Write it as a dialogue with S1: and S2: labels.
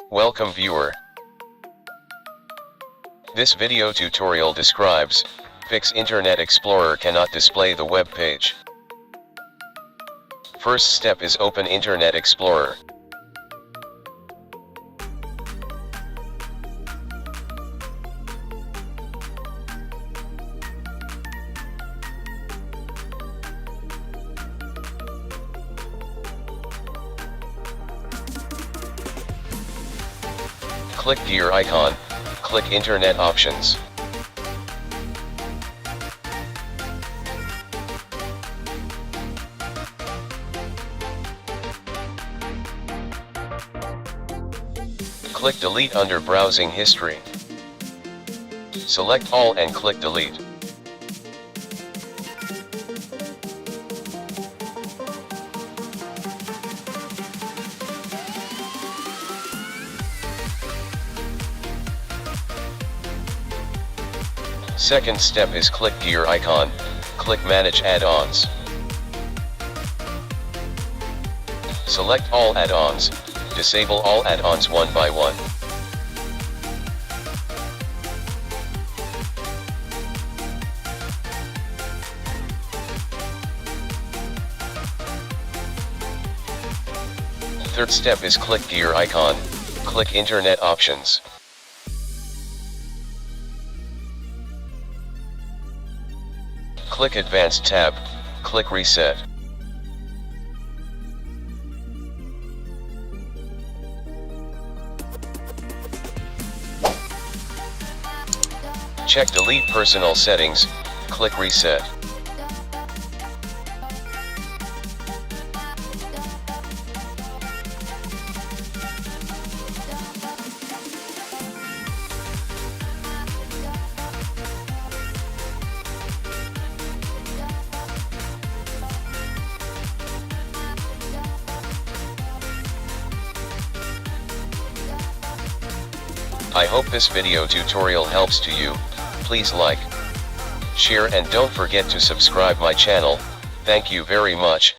S1: Welcome viewer. This video tutorial describes, fix Internet Explorer cannot display the web page. First step is open Internet Explorer. Click gear icon, click Internet Options. Click Delete under Browsing History. Select All and click Delete. Second step is click gear icon, click Manage Add-ons. Select all add-ons, disable all add-ons one by one. Third step is click gear icon, click Internet Options. Click Advanced tab, click Reset. Check Delete Personal Settings, click Reset. I hope this video tutorial helps to you. Please like, share and don't forget to subscribe my channel. Thank you very much.